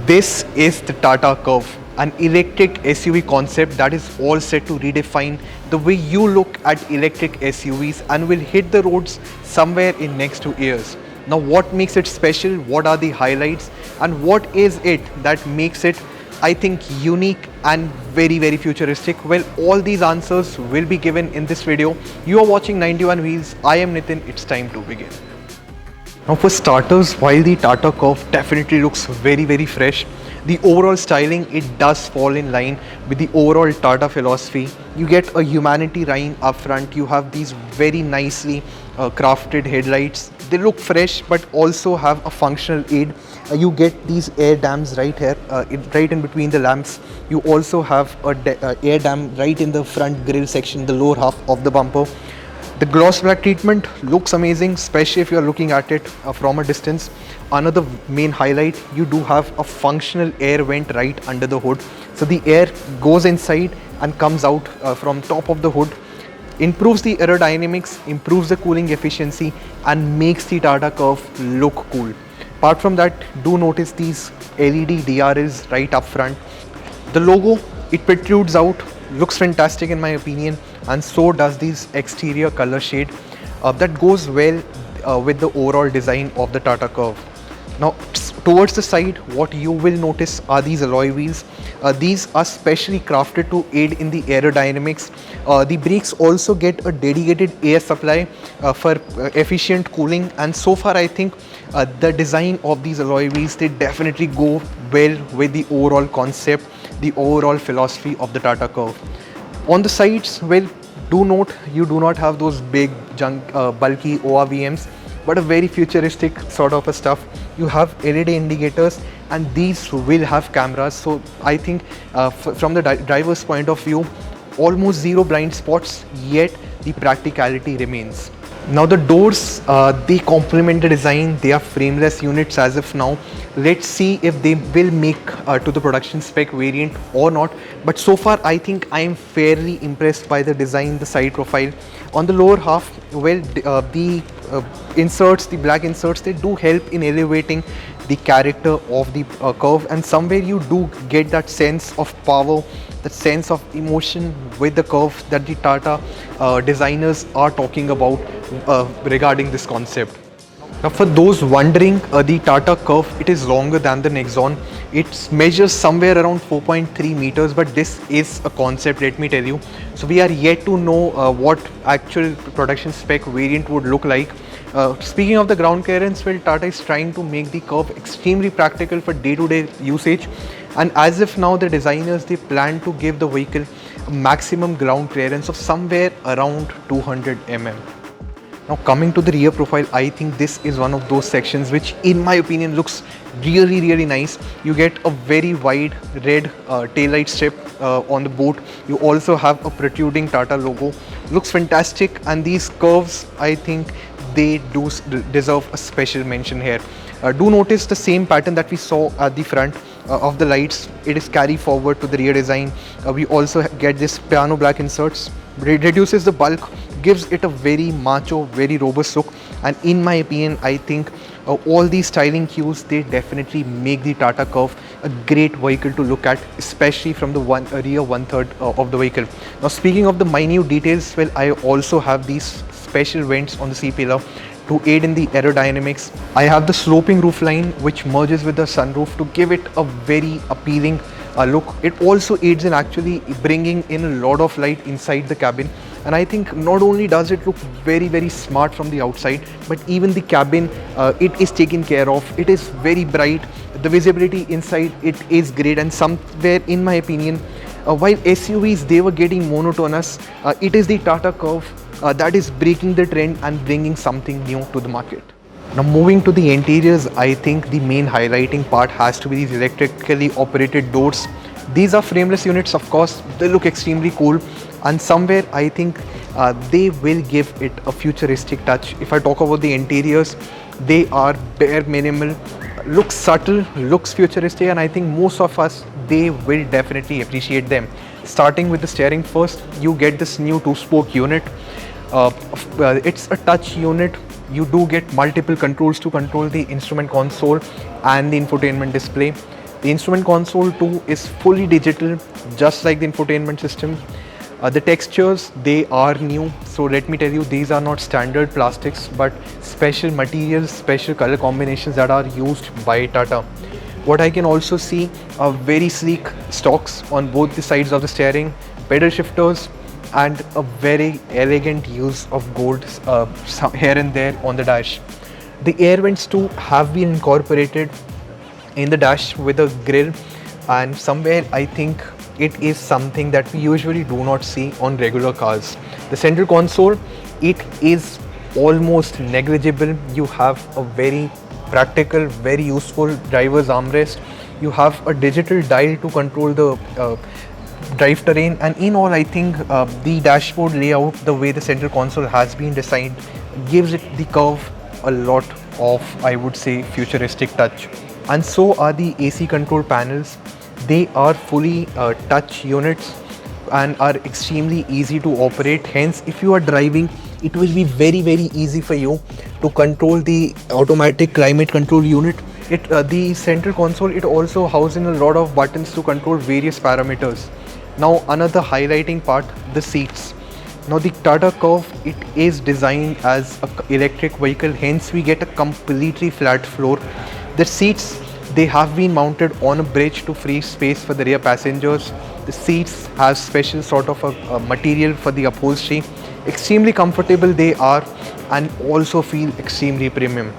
This is the Tata Curvv, an electric SUV concept that is all set to redefine the way you look at electric SUVs and will hit the roads somewhere in next 2 years. Now, what makes it special? What are the highlights? And what is it that makes it, I think, unique and very futuristic? Well, all these answers will be given in this video. You are watching 91 Wheels. I am Nitin. It's time to begin. Now for starters, while the Tata Curvv definitely looks very fresh, the overall styling, it does fall in line with the overall Tata philosophy. You get a humanity line up front, you have these very nicely crafted headlights. They look fresh but also have a functional aid. You get these air dams right here, right in between the lamps. You also have a air dam right in the front grille section, the lower half of the bumper. The gloss black treatment looks amazing, especially if you are looking at it from a distance. Another main highlight, you do have a functional air vent right under the hood. So the air goes inside and comes out from top of the hood. Improves the aerodynamics, improves the cooling efficiency and makes the Tata Curvv look cool. Apart from that, do notice these LED DRLs right up front. The logo, it protrudes out, looks fantastic in my opinion, and so does this exterior color shade that goes well with the overall design of the Tata Curvv. Now towards the side, what you will notice are these alloy wheels. These are specially crafted to aid in the aerodynamics. The brakes also get a dedicated air supply for efficient cooling, and so far I think the design of these alloy wheels, they definitely go well with the overall concept, the overall philosophy of the Tata Curvv. On the sides, well, do note you do not have those big bulky ORVMs, but a very futuristic sort of a stuff. You have LED indicators and these will have cameras, so I think from the driver's point of view, almost zero blind spots, yet the practicality remains. Now the doors, they complement the design. They are frameless units as of now. Let's see if they will make to the production spec variant or not. But so far I think I am fairly impressed by the design, the side profile. On the lower half, well, the inserts, the black inserts, they do help in elevating the character of the Curvv, and somewhere you do get that sense of power, that sense of emotion with the Curvv that the Tata designers are talking about regarding this concept. Now for those wondering, the Tata Curvv, it is longer than the Nexon. It measures somewhere around 4.3 meters, but this is a concept, let me tell you. So we are yet to know what actual production spec variant would look like. Speaking of the ground clearance, well, Tata is trying to make the Curvv extremely practical for day-to-day usage, and as if now the designers, they plan to give the vehicle a maximum ground clearance of somewhere around 200 mm. Now coming to the rear profile, I think this is one of those sections which in my opinion looks really nice. You get a very wide red taillight strip on the boot. You also have a protruding Tata logo. Looks fantastic, and these curves, I think they do deserve a special mention here. Do notice the same pattern that we saw at the front of the lights. It is carried forward to the rear design. We also get this piano black inserts. It reduces the bulk, gives it a very macho, very robust look, and in my opinion, I think all these styling cues, they definitely make the Tata Curvv a great vehicle to look at, especially from the rear one-third of the vehicle. Now speaking of the minute details, well, I also have these special vents on the C-pillar to aid in the aerodynamics. I have the sloping roofline which merges with the sunroof to give it a very appealing look. It also aids in actually bringing in a lot of light inside the cabin, and I think not only does it look very smart from the outside, but even the cabin, it is taken care of. It is very bright. The visibility inside it is great, and somewhere in my opinion, while SUVs, they were getting monotonous, it is the Tata Curvv that is breaking the trend and bringing something new to the market. Now moving to the interiors, I think the main highlighting part has to be these electrically operated doors. These are frameless units, of course. They look extremely cool, and somewhere I think they will give it a futuristic touch. If I talk about the interiors, they are bare minimal, looks subtle, looks futuristic, and I think most of us, they will definitely appreciate them. Starting with the steering first, you get this new 2-spoke unit. It's a touch unit. You do get multiple controls to control the instrument console and the infotainment display. The instrument console too is fully digital, just like the infotainment system. The textures, they are new, so let me tell you, these are not standard plastics but special materials, special color combinations that are used by Tata. What I can also see are very sleek stalks on both the sides of the steering, pedal shifters, and a very elegant use of gold here and there on the dash. The air vents too have been incorporated in the dash with a grill, and somewhere I think it is something that we usually do not see on regular cars. The central console, it is almost negligible. You have a very practical, very useful driver's armrest. You have a digital dial to control the drive terrain, and in all I think the dashboard layout, the way the central console has been designed, gives it the Curvv a lot of, I would say, futuristic touch. And so are the AC control panels. They are fully touch units and are extremely easy to operate. Hence, if you are driving, it will be very easy for you to control the automatic climate control unit. The central console, it also houses a lot of buttons to control various parameters. Now another highlighting part, the seats. Now the Tata Curvv, it is designed as an electric vehicle, hence we get a completely flat floor. The seats, they have been mounted on a bridge to free space for the rear passengers. The seats have special sort of a material for the upholstery. Extremely comfortable they are and also feel extremely premium.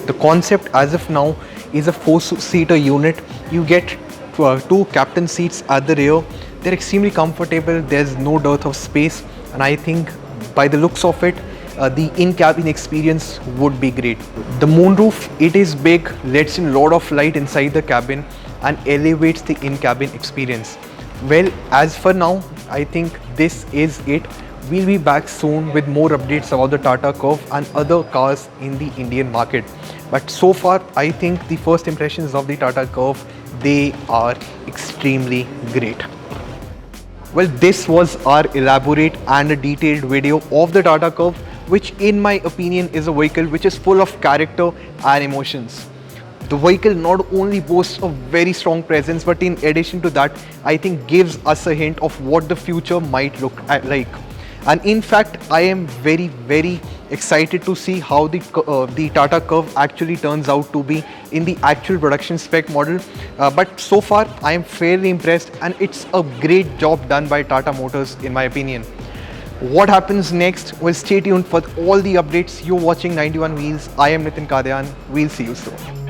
The concept as of now is a 4-seater unit. You get two captain seats at the rear. They're extremely comfortable. There's no dearth of space, and I think by the looks of it, the in-cabin experience would be great. The moonroof, it is big, lets in a lot of light inside the cabin and elevates the in-cabin experience. Well, as for now, I think this is it. We'll be back soon with more updates about the Tata Curvv and other cars in the Indian market. But so far, I think the first impressions of the Tata Curvv, they are extremely great. Well, this was our elaborate and a detailed video of the Tata Curvv, which in my opinion is a vehicle which is full of character and emotions. The vehicle not only boasts a very strong presence, but in addition to that, I think gives us a hint of what the future might look like. And in fact, I am very excited to see how the Tata Curvv actually turns out to be in the actual production spec model. But so far, I am fairly impressed, and it's a great job done by Tata Motors in my opinion. What happens next? Well, stay tuned for all the updates. You're watching 91 Wheels. I am Nitin Kadian. We'll see you soon.